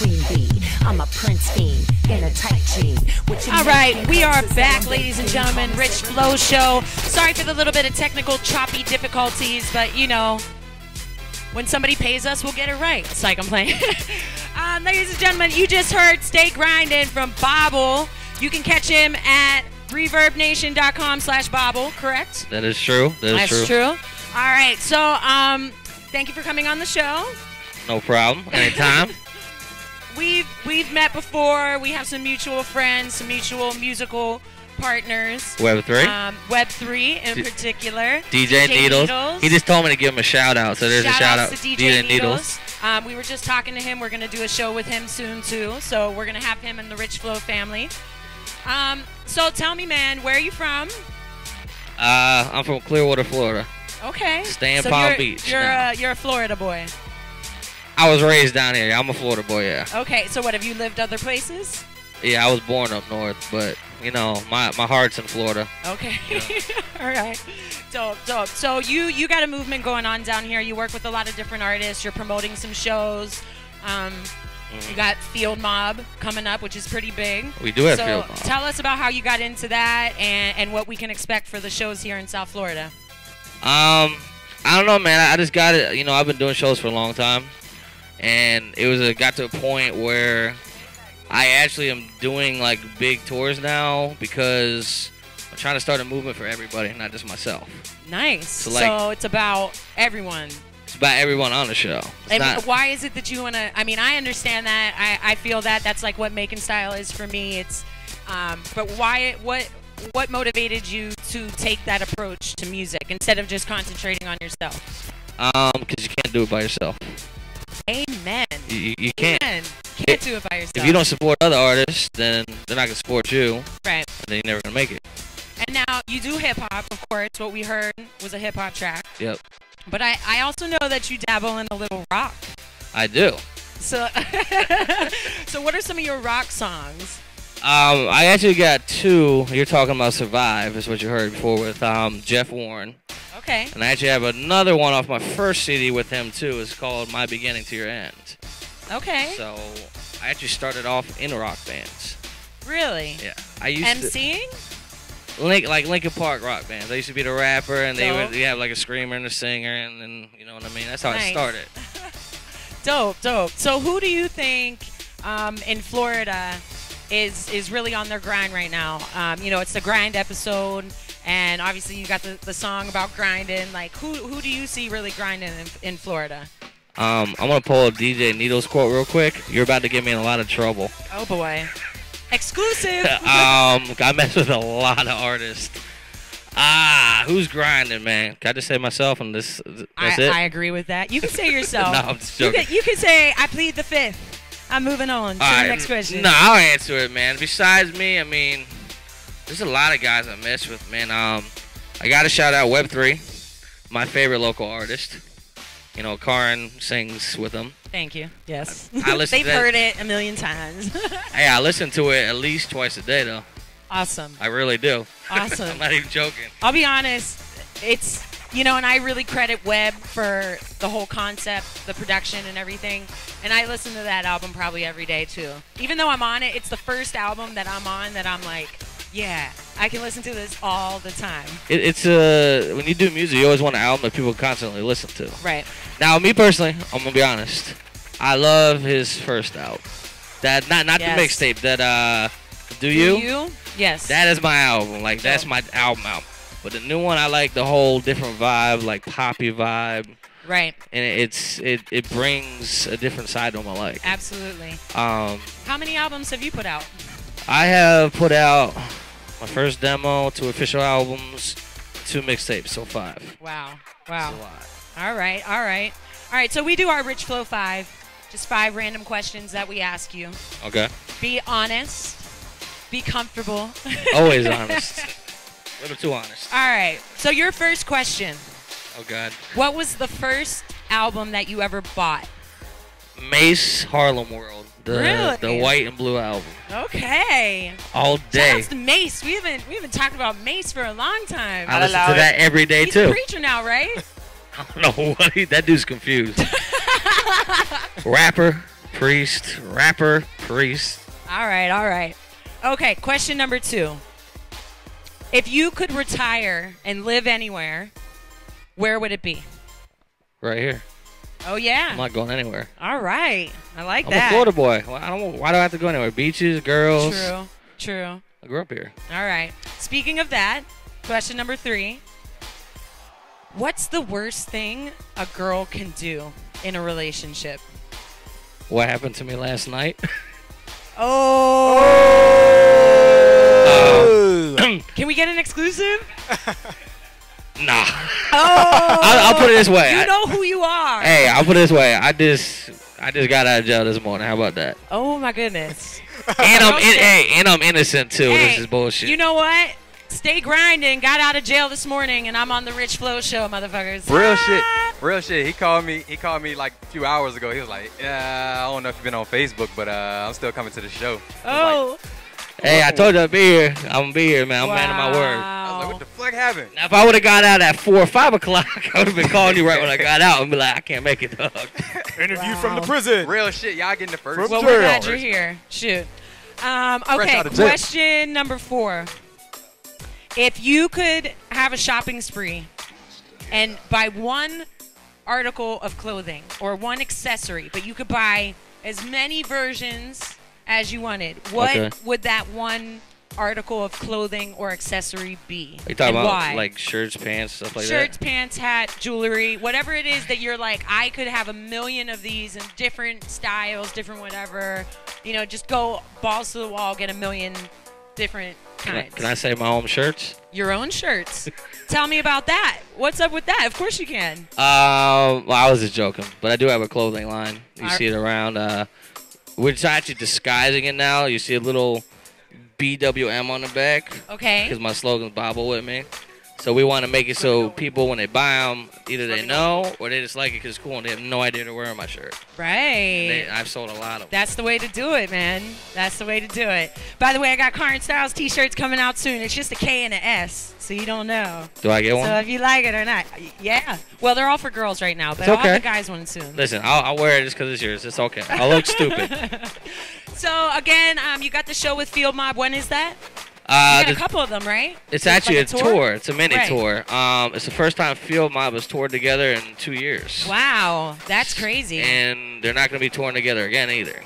queen bee. I'm a prince fiend in a tight jean. All right, we are back, ladies and gentlemen. Rich Flow Show. Sorry for the little bit of technical choppy difficulties, but you know, when somebody pays us, we'll get it right. It's like I'm playing. Ladies and gentlemen, you just heard Stay Grindin' from Bobble. You can catch him at reverbnation.com/Bobble, correct? That is true. That's true. All right, so thank you for coming on the show. No problem. Anytime. We've met before. We have some mutual friends, some mutual musical partners. Web3? Web3 in particular. DJ Needles. He just told me to give him a shout out, so there's a shout out to DJ Needles. We were just talking to him. We're going to do a show with him soon too, so we're going to have him in the Rich Flow family. So tell me, man, where are you from? I'm from Clearwater, Florida. Okay. Stay in Palm Beach. You're a Florida boy. I was raised down here. I'm a Florida boy, yeah. Okay, so what, have you lived other places? Yeah, I was born up north, but, you know, my heart's in Florida. Okay. Yeah. All right. Dope. So you got a movement going on down here. You work with a lot of different artists. You're promoting some shows. You got Field Mob coming up, which is pretty big. We do have Field Mob. Tell us about how you got into that and what we can expect for the shows here in South Florida. I don't know, man. I just got it. You know, I've been doing shows for a long time. And it got to a point where I actually am doing like big tours now because I'm trying to start a movement for everybody, not just myself. Nice. So it's about everyone. It's about everyone on the show. Why is it that you want to? I mean, I understand that. I feel that that's like what making style is for me. It's, but why? What motivated you to take that approach to music instead of just concentrating on yourself? Because you can't do it by yourself. Amen. You can't. Amen. You can't do it by yourself. If you don't support other artists, then they're not gonna support you. Right. And then you're never gonna make it. And now you do hip hop, of course. What we heard was a hip hop track. Yep. But I also know that you dabble in a little rock. I do. So, so what are some of your rock songs? I actually got two. You're talking about Survive, is what you heard before with Jeff Warren. Okay. And I actually have another one off my first CD with him too. It's called My Beginning to Your End. Okay. So I actually started off in rock bands. Really? Yeah. I used MCing? Like Linkin Park rock bands. I used to be the rapper, and they would have like a screamer and a singer, and then you know what I mean. That's how it started. Dope. So who do you think in Florida is really on their grind right now? You know, it's the grind episode. And obviously you got the song about grinding. Like, who do you see really grinding in Florida? I'm going to pull a DJ Needles quote real quick. You're about to get me in a lot of trouble. Oh, boy. Exclusive. I mess with a lot of artists. Who's grinding, man? Can I just say myself and that's it? I agree with that. You can say yourself. No, I'm just joking. You can say, I plead the fifth. I'm moving on to the next question. No, I'll answer it, man. Besides me, I mean... There's a lot of guys I mess with, man. I got to shout out Web3, my favorite local artist. You know, Kaaren sings with them. Thank you. Yes. They've heard it a million times. Hey, I listen to it at least twice a day, though. Awesome. I really do. Awesome. I'm not even joking. I'll be honest. It's, you know, and I really credit Web for the whole concept, the production and everything. And I listen to that album probably every day, too. Even though I'm on it, it's the first album that I'm on that I'm like... Yeah, I can listen to this all the time. It's when you do music, you always want an album that people constantly listen to. Right. Now, me personally, I'm gonna be honest. I love his first album. That not the mixtape. That Do You? Yes. That is my album. Like that's my album. But the new one, I like the whole different vibe, like poppy vibe. Right. And it brings a different side to him I like. Absolutely. How many albums have you put out? I have put out my first demo, 2 official albums, 2 mixtapes, so 5. Wow. That's a lot. All right. So we do our Rich Flow 5. Just 5 random questions that we ask you. Okay. Be honest. Be comfortable. Always honest. A little too honest. All right. So your first question. Oh, God. What was the first album that you ever bought? Mace Harlem World. Really? The white and blue album. Okay. All day. Shout out to Mace. We haven't talked about Mace for a long time. I listen to that every day He's too. He's a preacher now, right? I don't know what that dude's confused. Rapper, priest, rapper, priest. All right. Okay, question number 2. If you could retire and live anywhere, where would it be? Right here. Oh, yeah. I'm not going anywhere. All right. I like I'm that. a Florida boy. Why do I have to go anywhere? Beaches, girls. True. I grew up here. All right. Speaking of that, question number 3. What's the worst thing a girl can do in a relationship? What happened to me last night? Oh. Can we get an exclusive? Nah. Oh. I'll put it this way. You know who you are. Hey, I'll put it this way. I just got out of jail this morning. How about that? Oh my goodness. And I'm innocent too. Hey, this is bullshit. You know what? Stay grinding. Got out of jail this morning, and I'm on the Rich Flow show, motherfuckers. Real shit. He called me like a few hours ago. He was like, I don't know if you've been on Facebook, but I'm still coming to the show. Oh. Hey, I told you I'd be here. I'm gonna be here, man. I'm a man of my word. I was like, what the fuck happened? Now, if I would have got out at 4 or 5 o'clock, I would have been calling you right when I got out and be like, I can't make it, dog. Interview from the prison. Real shit. Y'all getting the first. Well, we're glad you're here. Shoot. Okay, out of jail. question number 4. If you could have a shopping spree and buy one article of clothing or one accessory, but you could buy as many versions as you wanted, what would that one article of clothing or accessory be? Are you talking about why? like shirts, pants, stuff like Shirts, that? pants, hat, jewelry, whatever it is that you're like, I could have a million of these in different styles, different whatever. You know, just go balls to the wall, get a million different kinds. Can I say my own shirts? Your own shirts. Tell me about that. What's up with that? Of course you can. Well, I was just joking, but I do have a clothing line. You see it around. We're actually disguising it now. You see a little BWM on the back. Okay. Because my slogan's Bobble with me. So we want to make it so people, when they buy them, either they know or they just like it because it's cool and they have no idea they're wearing my shirt. Right. I've sold a lot of them. That's the way to do it, man. That's the way to do it. By the way, I got Kaaren Styles t-shirts coming out soon. It's just a K and a S, so you don't know. Do I get one? So if you like it or not. Yeah. Well, they're all for girls right now, but It's I'll okay. have the guys one soon. Listen, I'll wear it just because it's yours. It's okay. I'll look stupid. So, again, you got the show with Field Mob. When is that? You got a couple of them, right? It's actually like a tour. It's a mini Right. tour. It's the first time Field Mob has toured together in 2 years. Wow, that's crazy. And they're not going to be touring together again either.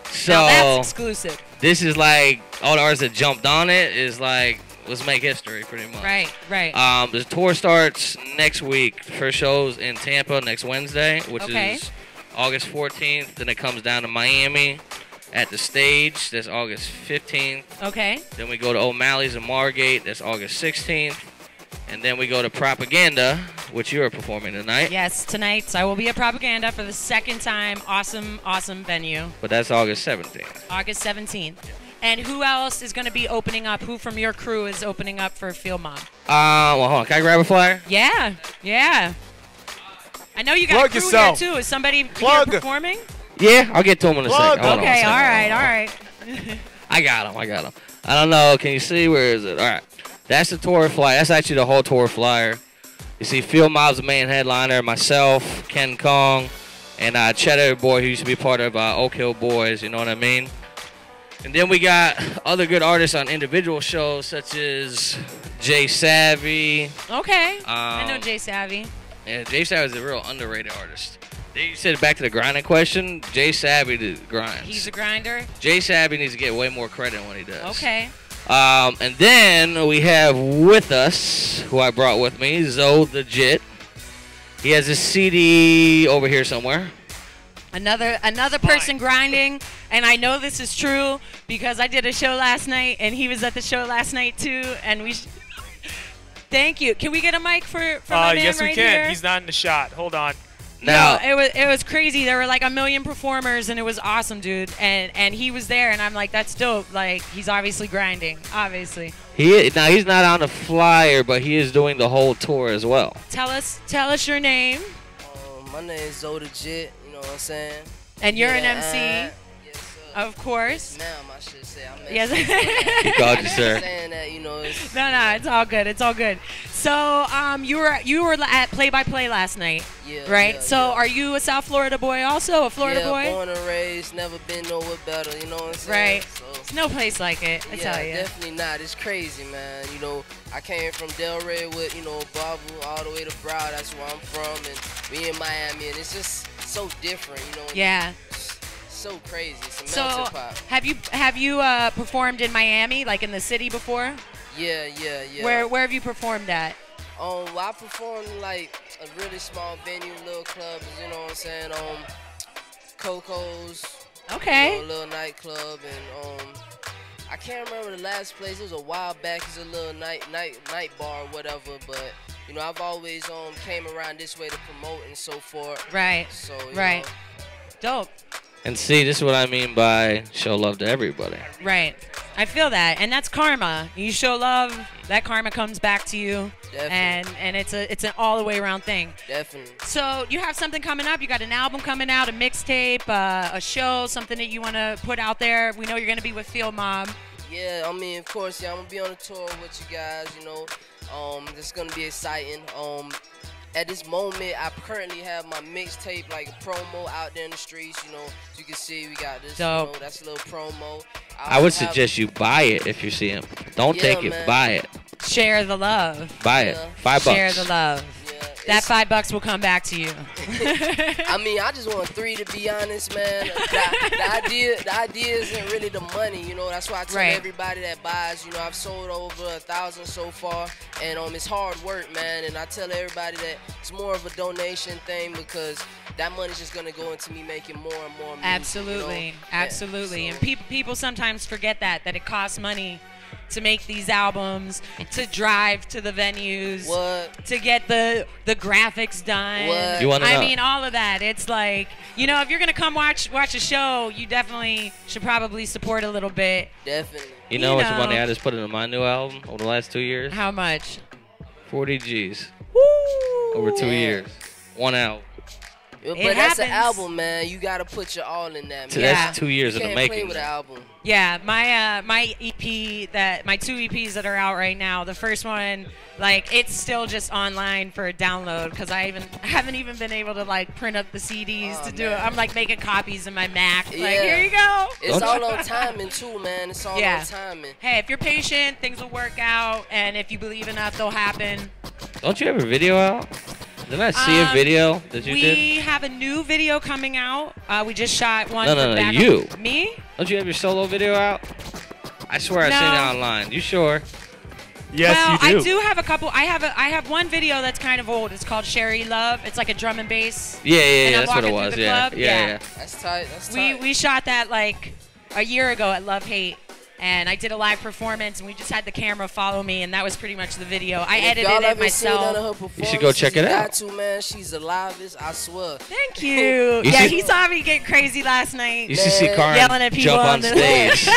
So Now that's exclusive. this is like all the artists that jumped on it is like, let's make history pretty much. Right. The tour starts next week. First show's in Tampa next Wednesday, which is August 14th. Then it comes down to Miami at the Stage. That's August 15th. Okay. Then we go to O'Malley's in Margate. That's August 16th. And then we go to Propaganda, which you are performing tonight. Yes, tonight I will be at Propaganda for the second time. Awesome, awesome venue. But that's August 17th. August 17th. And who else is going to be opening up? Who from your crew is opening up for Field Mob? Well, hold on. Can I grab a flyer? Yeah. I know you got Plug a crew yourself. here, too. Is somebody Plug. here performing? Yeah, I'll get to him in a Plug. second. Hold on a Okay, second. all right. I got him. I don't know. Can you see? Where is it? All right. That's the tour flyer. That's actually the whole tour flyer. You see Field Mob's the main headliner, myself, Ken Kong, and Cheddar Boy, who used to be part of Oak Hill Boys, you know what I mean? And then we got other good artists on individual shows, such as Jay Savvy. Okay. I know Jay Savvy. Yeah, Jay Savvy is a real underrated artist. You said back to the grinding question, Jay Savvy grinds. He's a grinder? Jay Savvy needs to get way more credit than what he does. Okay. And then we have with us, who I brought with me, Zoe the Jit. He has a CD over here somewhere. Another person grinding, and I know this is true because I did a show last night, and he was at the show last night too, and we. Thank you. Can we get a mic for my man yes, right we can. here? He's not in the shot. Hold on. Now, No, it was crazy. There were like 1 million performers, and it was awesome, dude. And he was there, and I'm like, that's dope. Like, he's obviously grinding, obviously. he's not on the flyer, but he is doing the whole tour as well. Tell us your name, My name is Zoe the Jit, you know what I'm saying? and you're an Yeah, MC. Yes, sir. Of course. Ma'am, I should say. I meant Yes. He called you, sir. saying that, you know, it's, No, it's all good. It's all good. So, you were at Play by Play last night, yeah. right? Yeah, so, yeah. are you a South Florida boy also? A Florida yeah, boy? born and raised, never been nowhere better, you know what I'm saying? Right. So, There's no place like it. I yeah, tell you. definitely not. It's crazy, man. You know, I came from Delray with, you know, Bobble all the way to Broward. That's where I'm from, and we in Miami, and it's just so different, you know. Yeah. So crazy. It's a So, melting pot. have you performed in Miami, like in the city before? Yeah. Where have you performed at? Well, I performed in, like, a really small venue, little clubs, you know what I'm saying? Coco's. Okay. You know, a little nightclub, and I can't remember the last place. It was a while back. It's a little night bar or whatever. But you know, I've always came around this way to promote and so forth. Right. So you Right. know, Dope. And see, this is what I mean by show love to everybody. Right. I feel that, and that's karma. You show love, that karma comes back to you, Definitely. and it's an all the way around thing. definitely. So you have something coming up. You got an album coming out, a mixtape, a show, something that you want to put out there. We know you're gonna be with Field Mob. Yeah, I mean, of course, yeah, I'm gonna be on a tour with you guys. You know, it's gonna be exciting. At this moment, I currently have my mixtape, like a promo out there in the streets. You know, as you can see, we got this. Dope. You know, that's a little promo. I would suggest you buy it if you see him. Don't Yeah, take it, man. buy it. Share the love. Buy it. Yeah. $5. Share the love. Yeah, That it's- $5 will come back to you. I mean, I just want 3 to be honest, man. The idea isn't really the money, you know. That's why I tell Right. everybody that buys. You know, I've sold over 1,000 so far, and it's hard work, man. And I tell everybody that it's more of a donation thing because that money's just gonna go into me making more and more music. Absolutely, you know? absolutely. Yeah, And so- people sometimes forget that it costs money to make these albums, to drive to the venues, What? to get the graphics done. What? You wanna I know- mean, all of that. It's like, you know, if you're gonna come watch a show, you definitely should probably support a little bit. Definitely. You know You what's know. money I just put into my new album over the last 2 years? How much? 40 G's Woo! over 2 Yeah. years. One album. But It that's an happens. album, man. You gotta put your all in that, man. So Yeah. that's 2 years You in the can't play making. with an album. Yeah, my EP my 2 EPs that are out right now. The first one, like, it's still just online for a download because I haven't even been able to like print up the CDs Oh, to do it. man. I'm like making copies in my Mac. Like, Yeah. here you go. It's Don't all on timing too, man. It's all Yeah. on timing. Hey, if you're patient, things will work out, and if you believe enough, they'll happen. Don't you have a video out? Didn't I see a video that you we did? have a new video coming out. We just shot one. No, for no, no, Back- you. Me? Don't you have your solo video out? I swear I No. seen it online. You sure? Yes, well, you do. I do have a couple. I have one video that's kind of old. It's called Sherry Love. It's like a drum and bass. Yeah, And I'm that's what it walking was. through the Yeah, club? yeah, Yeah. yeah. That's tight. That's We tight. we shot that like a year ago at Love Hate, and I did a live performance, and we just had the camera follow me, and that was pretty much the video. I If edited y'all it ever seen none of myself. her You should go check it performances, you out. Got to, man. She's the livest, I swear. Thank you. You Yeah, see- he saw me get crazy last night. You should see Man. Kaaren Yelling at people jump on on the- stage.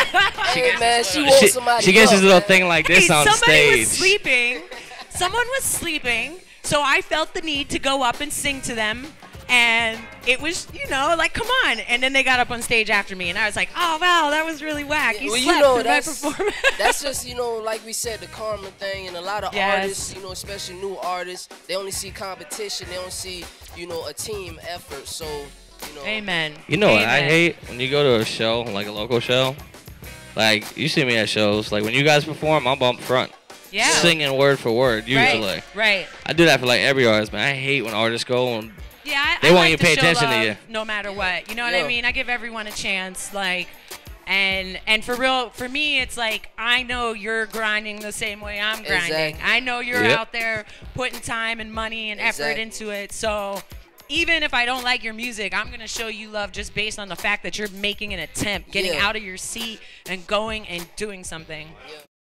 Hey, man, she wants somebody she gets up, this little man. thing like Hey, this on somebody stage. was sleeping. Someone was sleeping, so I felt the need to go up and sing to them. And it was, you know, like, come on. And then they got up on stage after me, and I was like, oh, wow, that was really whack. You Well, slept you know, through my that's performance. that's just, you know, like we said, the karma thing, and a lot of Yes. artists, you know, especially new artists, they only see competition, they don't see, you know, a team effort. So, you know, Amen. You know what I Amen. hate? When you go to a show, like a local show, like, you see me at shows, like, when you guys perform, I'm up front. Yeah. Singing word for word, usually. Right. Right. I do that for, like, every artist, man. I hate when artists go and Yeah, They I won't like even to pay show attention to love you. no matter what. You know what I Yeah. mean? I give everyone a chance, like, and for real, for me, it's like I know you're grinding the same way I'm grinding. Exactly. I know you're Yep. out there putting time and money and effort Exactly. into it. So even if I don't like your music, I'm gonna show you love just based on the fact that you're making an attempt, getting Yeah. out of your seat and going and doing something.